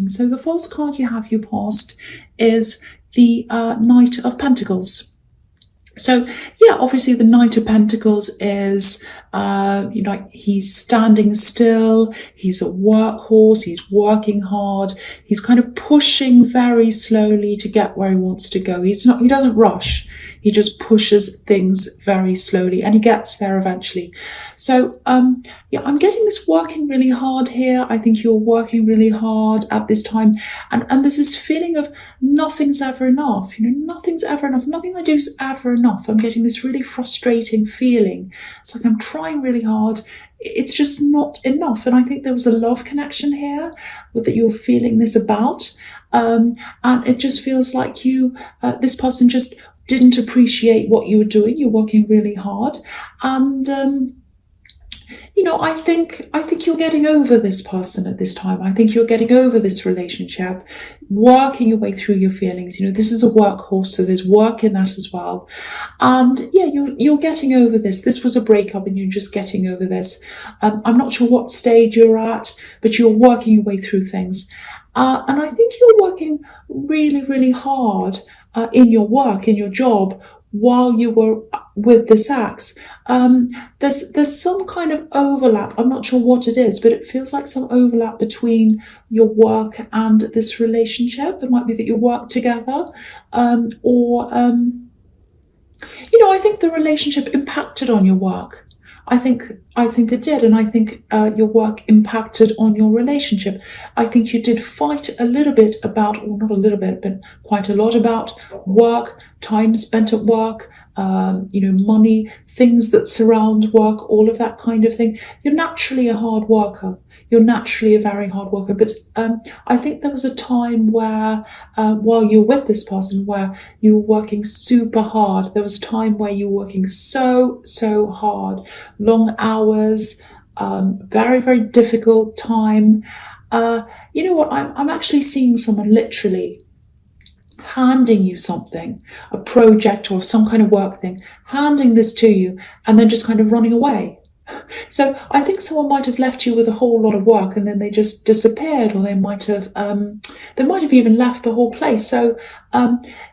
reading. So the false card you have, your past, is the Knight of Pentacles. So yeah, obviously the Knight of Pentacles is, he's standing still, he's a workhorse, he's working hard, he's kind of pushing very slowly to get where he wants to go. He doesn't rush. He just pushes things very slowly and he gets there eventually. So, yeah, I'm getting this working really hard here. I think you're working really hard at this time. And there's this feeling of nothing's ever enough. Nothing's ever enough. Nothing I do is ever enough. I'm getting this really frustrating feeling. It's like I'm trying really hard. It's just not enough. And I think there was a love connection here that you're feeling this about. And it just feels like this person just didn't appreciate what you were doing. You're working really hard. And, I think you're getting over this person at this time. I think you're getting over this relationship, working your way through your feelings. This is a workhorse, so there's work in that as well. And yeah, you're getting over this. This was a breakup and you're just getting over this. I'm not sure what stage you're at, but you're working your way through things. And I think you're working really, really hard in your work, in your job, while you were with this ex. There's some kind of overlap. I'm not sure what it is, but it feels like some overlap between your work and this relationship. It might be that you work together, or I think the relationship impacted on your work. I think it did, and I think your work impacted on your relationship. I think you did fight a little bit about, or not a little bit, but quite a lot about work, time spent at work, money, things that surround work, all of that kind of thing. You're naturally a hard worker. You're naturally a very hard worker. But I think there was a time where, while you were with this person, where you were working super hard. There was a time where you were working so, so hard, long hours, very, very difficult time. You know what? I'm actually seeing someone literally handing you something, a project or some kind of work thing, handing this to you and then just kind of running away. So I think someone might have left you with a whole lot of work and then they just disappeared, or they might have even left the whole place. So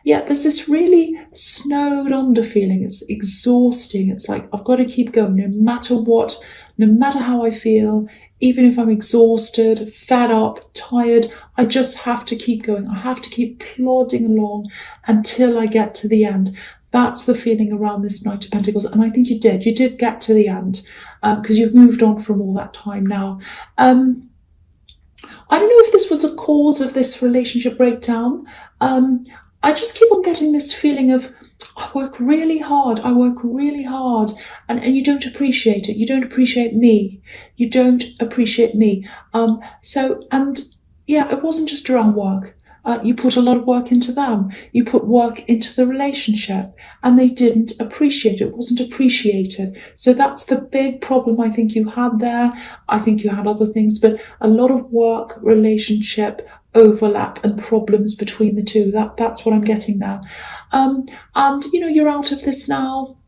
yeah, there's this really snowed under feeling. It's exhausting. It's like, I've got to keep going no matter what, no matter how I feel, even if I'm exhausted, fed up, tired, I just have to keep going. I have to keep plodding along until I get to the end. That's the feeling around this Knight of Pentacles. And I think you did get to the end, because you've moved on from all that time now. I don't know if this was a cause of this relationship breakdown. I just keep on getting this feeling of, I work really hard, and you don't appreciate it. You don't appreciate me. You don't appreciate me. And yeah, it wasn't just around work. You put a lot of work into them. You put work into the relationship, and they didn't appreciate it. It wasn't appreciated. So that's the big problem I think you had there. I think you had other things, but a lot of work, relationship, overlap and problems between the two. That's what I'm getting there. And you're out of this now.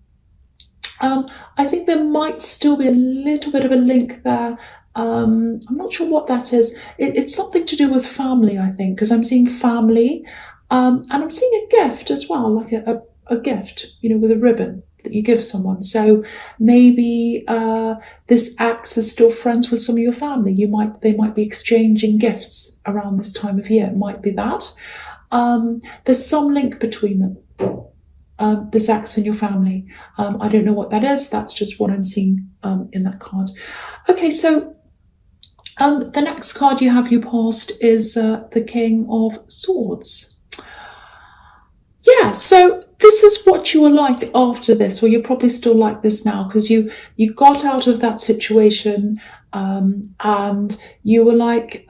I think there might still be a little bit of a link there. I'm not sure what that is. It's something to do with family, I think, because I'm seeing family, and I'm seeing a gift as well, like a gift, with a ribbon that you give someone. So maybe this ex is still friends with some of your family. They might be exchanging gifts around this time of year. It might be that. There's some link between them. This ex and your family. I don't know what that is. That's just what I'm seeing in that card. Okay, so the next card you have, your past, is the King of Swords. Yeah, so this is what you were like after this, or you're probably still like this now, because you got out of that situation, and you were like,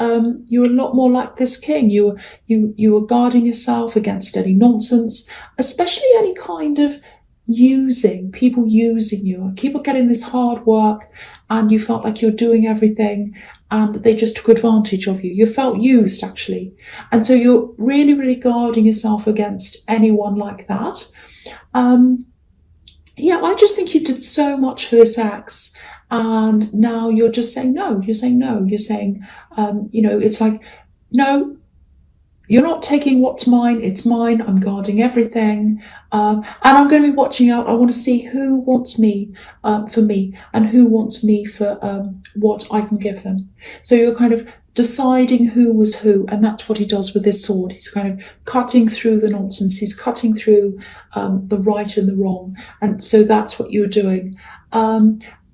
you were a lot more like this king. You were guarding yourself against any nonsense, especially any kind of people using you. People getting this hard work, and you felt like you're doing everything, and they just took advantage of you. You felt used, actually. And so you're really, really guarding yourself against anyone like that. Yeah, I just think you did so much for this ex, and now you're just saying no. You're saying no. You're saying, it's like no, you're not taking what's mine, it's mine, I'm guarding everything. And I'm going to be watching out. I want to see who wants me for me and who wants me for what I can give them. So you're kind of deciding who was who, and that's what he does with this sword. He's kind of cutting through the nonsense, he's cutting through the right and the wrong. And so that's what you're doing.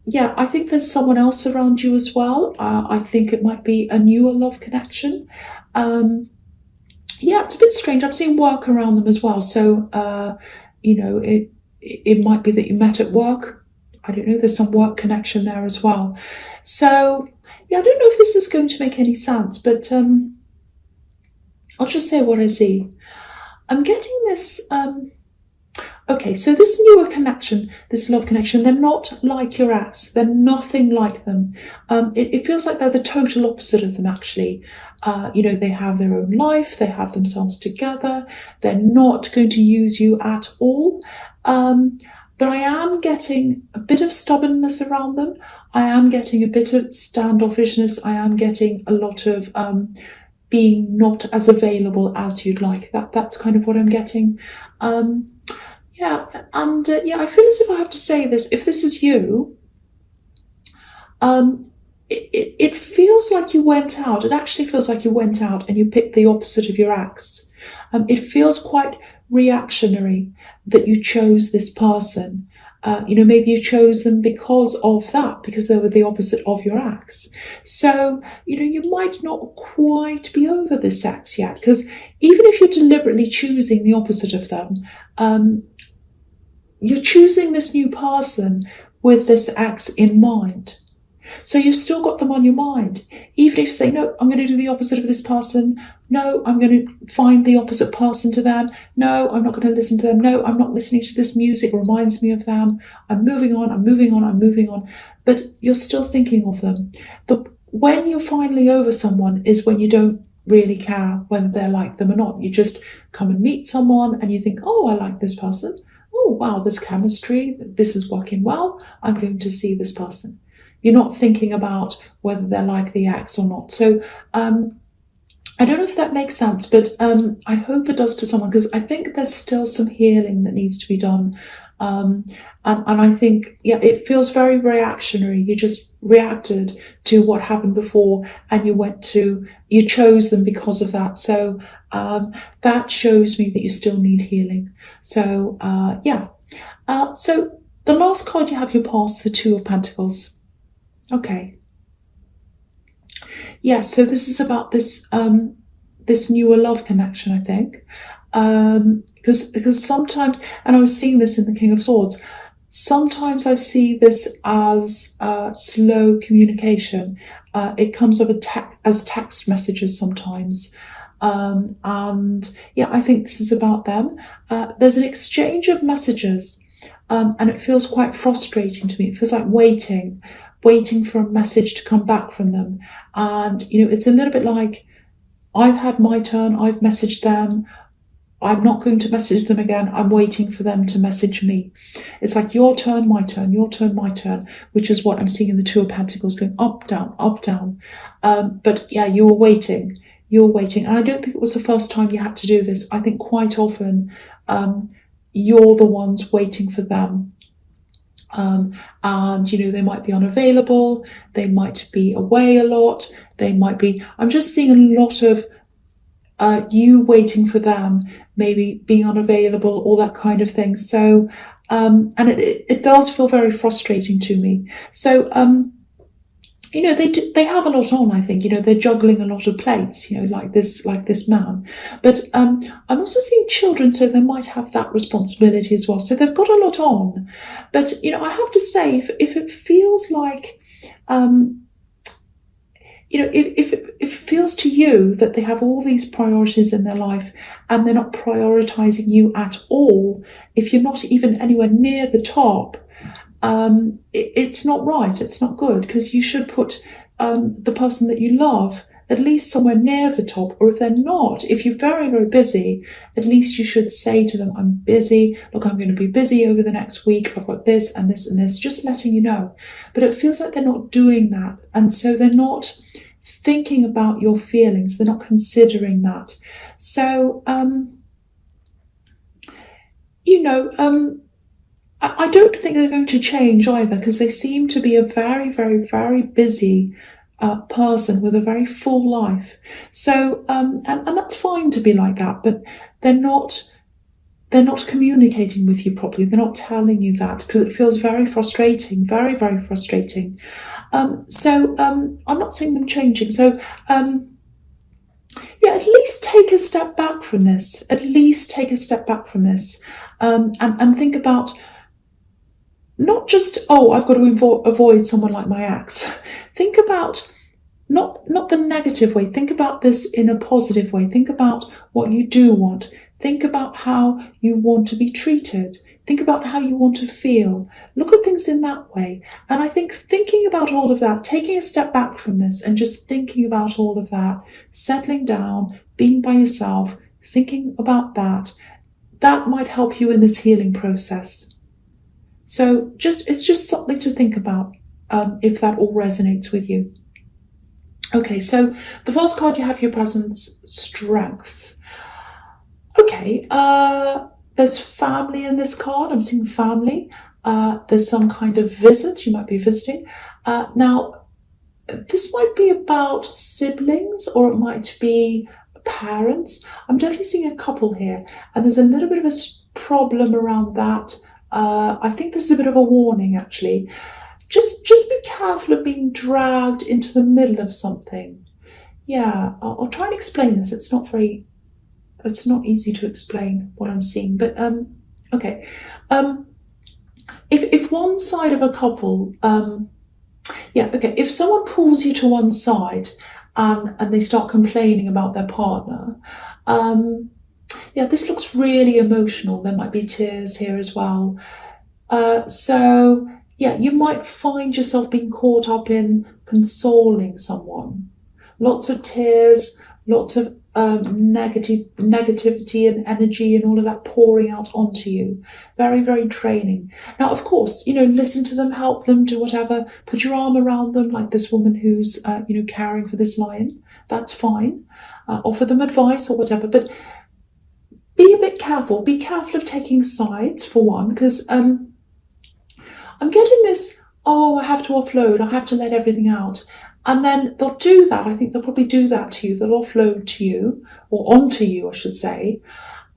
Yeah, I think there's someone else around you as well. I think it might be a newer love connection. Yeah, it's a bit strange. I'm seeing work around them as well. So, it might be that you met at work. I don't know. There's some work connection there as well. So, yeah, I don't know if this is going to make any sense, but I'll just say what I see. I'm getting this. Okay, so this newer connection, this love connection, they're not like your ex. They're nothing like them. It feels like they're the total opposite of them, actually. They have their own life. They have themselves together. They're not going to use you at all. But I am getting a bit of stubbornness around them. I am getting a bit of standoffishness. I am getting a lot of being not as available as you'd like. That's kind of what I'm getting. Yeah, and I feel as if I have to say this. If this is you, it feels like you went out. It actually feels like you went out and you picked the opposite of your ex. It feels quite reactionary that you chose this person. Maybe you chose them because of that, because they were the opposite of your ex. So, you might not quite be over this ex yet, because even if you're deliberately choosing the opposite of them, you're choosing this new person with this ex in mind. So you've still got them on your mind. Even if you say, no, I'm going to do the opposite of this person. No, I'm going to find the opposite person to them. No, I'm not going to listen to them. No, I'm not listening to this music. It reminds me of them. I'm moving on, I'm moving on, I'm moving on. But you're still thinking of them. When you're finally over someone is when you don't really care whether they're like them or not. You just come and meet someone and you think, oh, I like this person. Oh, wow, there's chemistry. This is working well. I'm going to see this person. You're not thinking about whether they're like the ex or not. So I don't know if that makes sense, but I hope it does to someone, because I think there's still some healing that needs to be done. And I think, it feels very reactionary. You just reacted to what happened before and you chose them because of that. So that shows me that you still need healing. So, so the last card you have your past, the Two of Pentacles. Okay. Yeah, so this is about this this newer love connection, I think. Because sometimes, and I was seeing this in the King of Swords, sometimes I see this as slow communication. It comes up as text messages sometimes. I think this is about them. There's an exchange of messages, and it feels quite frustrating to me. It feels like waiting for a message to come back from them. And, it's a little bit like, I've had my turn, I've messaged them, I'm not going to message them again, I'm waiting for them to message me. It's like your turn, my turn, your turn, my turn, which is what I'm seeing in the Two of Pentacles, going up, down, up, down. But yeah, you were waiting. And I don't think it was the first time you had to do this. I think quite often you're the ones waiting for them. And they might be unavailable, they might be away a lot, I'm just seeing a lot of you waiting for them, maybe being unavailable, all that kind of thing. So and it does feel very frustrating to me. So they have a lot on, I think. They're juggling a lot of plates, like this man. But I'm also seeing children, so they might have that responsibility as well. So they've got a lot on. But, I have to say, if it feels like, if it feels to you that they have all these priorities in their life and they're not prioritizing you at all, if you're not even anywhere near the top, it's not right, it's not good, because you should put the person that you love at least somewhere near the top. Or if they're not, if you're very, very busy, at least you should say to them, I'm busy, look, I'm going to be busy over the next week, I've got this and this and this, just letting you know. But it feels like they're not doing that, and so they're not thinking about your feelings. They're not considering that. So, I don't think they're going to change either, because they seem to be a very, very, very busy person with a very full life. So, and that's fine to be like that, but they're not communicating with you properly. They're not telling you that, because it feels very frustrating, very, very frustrating. So I'm not seeing them changing. So yeah, at least take a step back from this. At least take a step back from this, and think about not just, oh, I've got to avoid someone like my ex. Think about not the negative way. Think about this in a positive way. Think about what you do want. Think about how you want to be treated. Think about how you want to feel. Look at things in that way. And I think thinking about all of that, taking a step back from this and just thinking about all of that, settling down, being by yourself, thinking about that might help you in this healing process. So it's just something to think about, if that all resonates with you. Okay, so the first card you have, your presence, strength. Okay, there's family in this card. I'm seeing family. There's some kind of visit. You might be visiting. Now, this might be about siblings, or it might be parents. I'm definitely seeing a couple here, and there's a little bit of a problem around that. I think this is a bit of a warning, actually. Just be careful of being dragged into the middle of something. Yeah, I'll try and explain this. It's not easy to explain what I'm seeing, but okay. If one side of a couple, if someone pulls you to one side and they start complaining about their partner, this looks really emotional. There might be tears here as well. So you might find yourself being caught up in consoling someone. Lots of tears, lots of negativity and energy and all of that pouring out onto you. Very, very draining. Now, of course, listen to them, help them, do whatever. Put your arm around them, like this woman who's, caring for this lion. That's fine. Offer them advice or whatever. But be a bit careful. Be careful of taking sides, for one, because I'm getting this, oh, I have to offload, I have to let everything out. And then they'll do that. I think they'll probably do that to you. They'll offload to you, or onto you, I should say.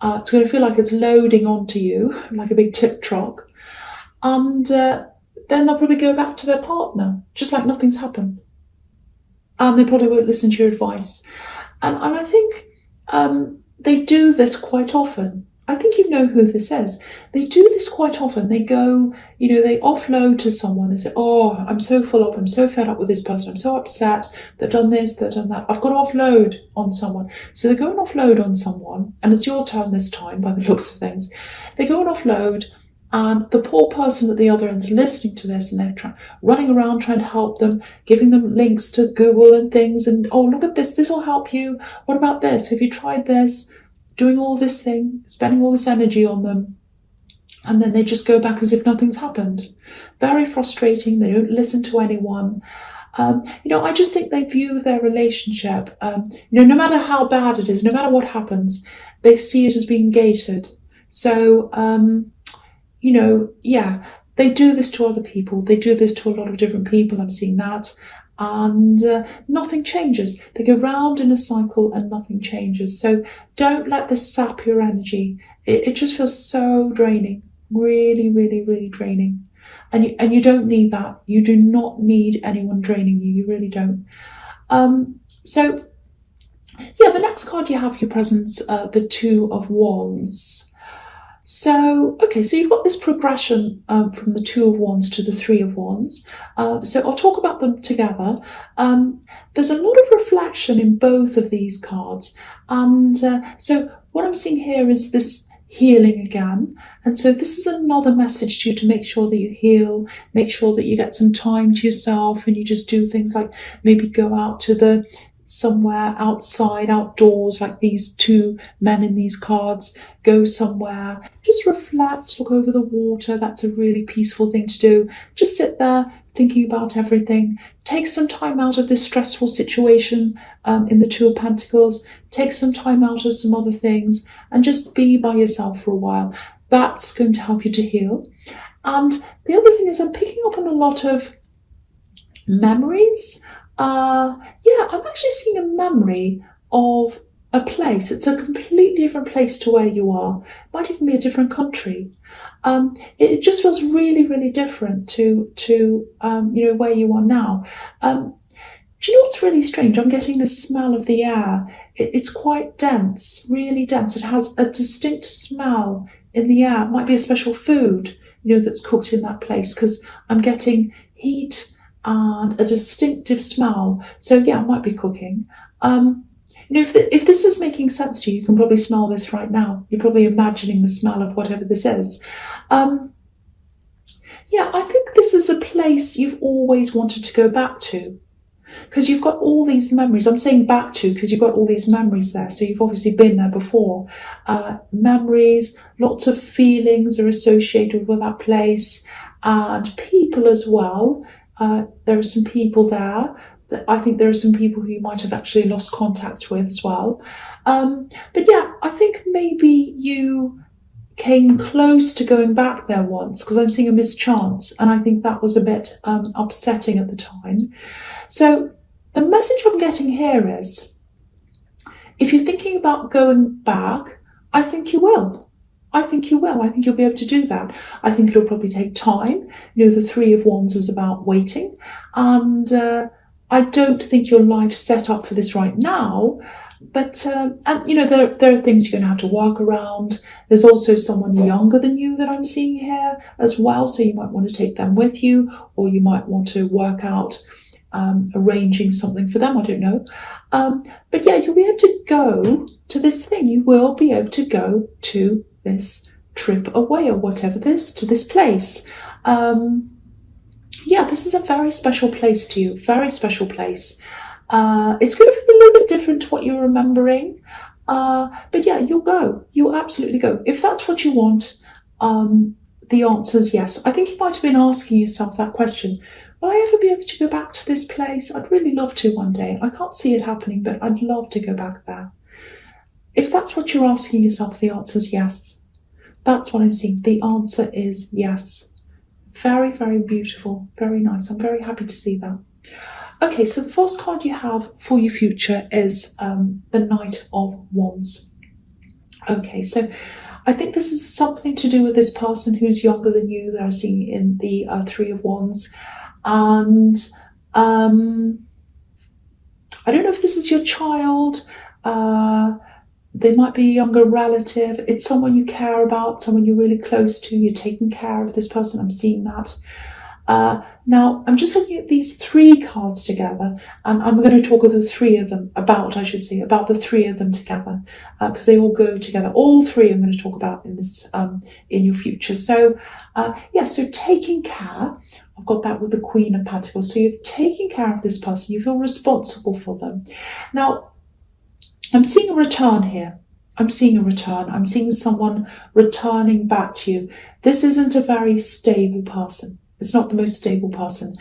It's going to feel like it's loading onto you, like a big tip truck. And then they'll probably go back to their partner, just like nothing's happened. And they probably won't listen to your advice. And I think they do this quite often. I think you know who this is. They do this quite often. They go, they offload to someone. They say, oh, I'm so full up. I'm so fed up with this person. I'm so upset. They've done this, they've done that. I've got to offload on someone. So they go and offload on someone. And it's your turn this time, by the looks of things. They go and offload. And the poor person at the other end's listening to this, and they're running around trying to help them, giving them links to Google and things. And, oh, look at this. This will help you. What about this? Have you tried this? Doing all this thing, spending all this energy on them, and then they just go back as if nothing's happened. Very frustrating. They don't listen to anyone. I just think they view their relationship, no matter how bad it is, no matter what happens, they see it as being gated. So, they do this to other people. They do this to a lot of different people. I'm seeing that. And nothing changes. They go round in a cycle and nothing changes. So don't let this sap your energy. It just feels so draining. Really, really, really draining. And you don't need that. You do not need anyone draining you. You really don't. The next card you have, your presence, the Two of Wands. So you've got this progression from the Two of Wands to the Three of Wands. So I'll talk about them together. There's a lot of reflection in both of these cards. And so what I'm seeing here is this healing again. And so this is another message to you to make sure that you heal, make sure that you get some time to yourself, and you just do things like maybe go out to somewhere outside, outdoors, like these two men in these cards. Go somewhere, just reflect, look over the water. That's a really peaceful thing to do. Just sit there, thinking about everything. Take some time out of this stressful situation in the Two of Pentacles. Take some time out of some other things and just be by yourself for a while. That's going to help you to heal. And the other thing is I'm picking up on a lot of memories. Yeah, I'm actually seeing a memory of a place. It's a completely different place to where you are. It might even be a different country. It just feels really, really different to where you are now. Do you know what's really strange? I'm getting the smell of the air. It's quite dense, really dense. It has a distinct smell in the air. It might be a special food, that's cooked in that place, because I'm getting heat and a distinctive smell. So yeah, it might be cooking. If this is making sense to you, you can probably smell this right now. You're probably imagining the smell of whatever this is. Yeah, I think this is a place you've always wanted to go back to, because you've got all these memories. I'm saying back to because you've got all these memories there. So you've obviously been there before. Memories, lots of feelings are associated with that place, and people as well. There are some people there. I think there are some people who you might have actually lost contact with as well. But yeah, I think maybe you came close to going back there once, because I'm seeing a mischance, and I think that was a bit upsetting at the time. So the message I'm getting here is, if you're thinking about going back, I think you will. I think you will. I think you'll be able to do that. I think it'll probably take time. The Three of Wands is about waiting, and I don't think your life's set up for this right now. But there are things you're going to have to work around. There's also someone younger than you that I'm seeing here as well, so you might want to take them with you, or you might want to work out arranging something for them. I don't know. But yeah, you'll be able to go to this thing. You will be able to go to this trip away, or whatever to this place. Yeah, this is a very special place to you. Very special place. It's going to feel a little bit different to what you're remembering. But yeah, you'll go. You'll absolutely go. If that's what you want, the answer is yes. I think you might have been asking yourself that question. Will I ever be able to go back to this place? I'd really love to one day. I can't see it happening, but I'd love to go back there. If that's what you're asking yourself, the answer is yes. That's what I'm seeing. The answer is yes. Very, very beautiful. Very nice. I'm very happy to see that. Okay, so the first card you have for your future is the Knight of Wands. Okay, so I think this is something to do with this person who's younger than you that I'm seeing in the Three of Wands. And I don't know if this is your child. They might be a younger relative. It's someone you care about, someone you're really close to. You're taking care of this person. I'm seeing that. Now, I'm just looking at these three cards together, and I'm going to talk of the three of them, about the three of them together, because they all go together. All three I'm going to talk about in this, in your future. So, yeah, so taking care, I've got that with the Queen of Pentacles. So you're taking care of this person. You feel responsible for them. Now, I'm seeing a return here. I'm seeing a return. I'm seeing someone returning back to you. This isn't a very stable person. It's not the most stable person.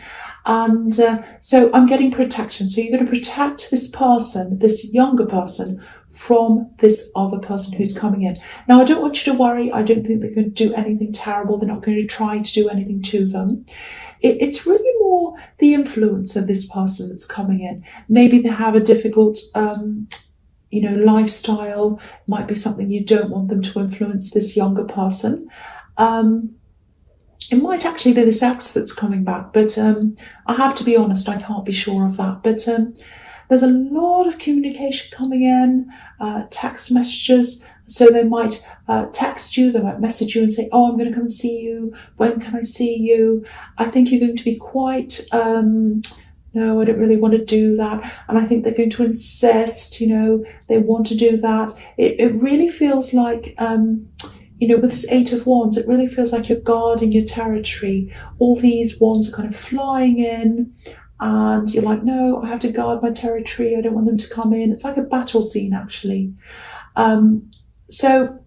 And so I'm getting protection. So you're going to protect this person, this younger person, from this other person who's coming in. Now, I don't want you to worry. I don't think they're going to do anything terrible. They're not going to try to do anything to them. It's really more the influence of this person that's coming in. Maybe they have a difficult lifestyle. Might be something you don't want them to influence this younger person. It might actually be this ex that's coming back, but I have to be honest, I can't be sure of that. But there's a lot of communication coming in, text messages. So they might text you, they might message you and say, oh, I'm going to come and see you. When can I see you? I think you're going to be quite, no, I don't really want to do that. And I think they're going to insist, they want to do that. It really feels like, with this Eight of Wands, it really feels like you're guarding your territory. All these wands are kind of flying in, and you're like, no, I have to guard my territory. I don't want them to come in. It's like a battle scene, actually. So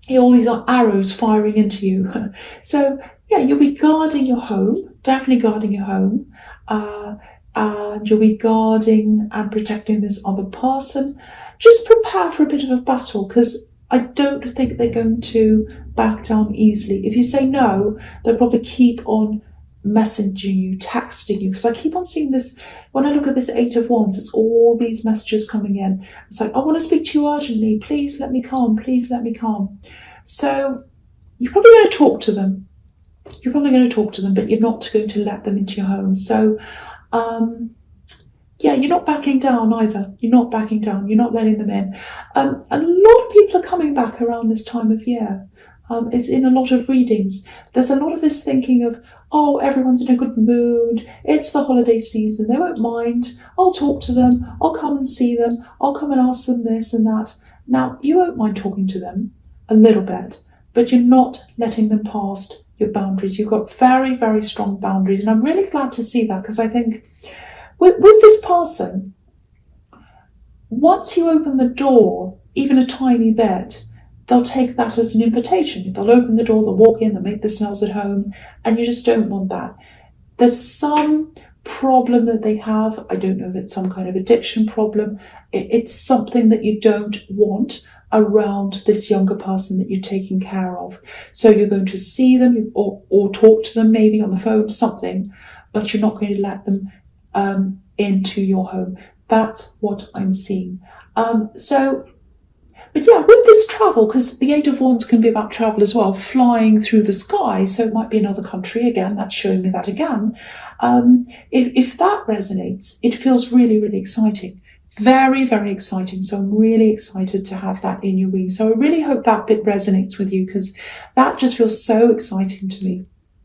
all these are arrows firing into you. So yeah, you'll be guarding your home. definitely guarding your home. And you'll be guarding and protecting this other person. Just prepare for a bit of a battle, because I don't think they're going to back down easily. If you say no, they'll probably keep on messaging you, texting you, because I keep on seeing this. When I look at this Eight of Wands, it's all these messages coming in. It's like, I want to speak to you urgently, please let me come, please let me come. So you're probably going to talk to them. You're probably going to talk to them, but you're not going to let them into your home. So yeah, you're not backing down either. You're not backing down. You're not letting them in. A lot of people are coming back around this time of year. It's in a lot of readings. There's a lot of this thinking of, oh, everyone's in a good mood. It's the holiday season. They won't mind. I'll talk to them. I'll come and see them. I'll come and ask them this and that. Now, you won't mind talking to them a little bit, but you're not letting them past your boundaries. You've got very, very strong boundaries. And I'm really glad to see that, because I think with this person, once you open the door, even a tiny bit, they'll take that as an invitation. They'll open the door, they'll walk in, they'll make the smells at home, and you just don't want that. There's some problem that they have. I don't know if it's some kind of addiction problem. It's something that you don't want around this younger person that you're taking care of. So you're going to see them or talk to them maybe on the phone, something, but you're not going to let them into your home. That's what I'm seeing. But yeah, with this travel, because the Eight of Wands can be about travel as well, flying through the sky, so it might be another country again, that's showing me that again. If that resonates, it feels really, really exciting. Very, very exciting. So I'm really excited to have that in your reading. So I really hope that bit resonates with you, because that just feels so exciting to me.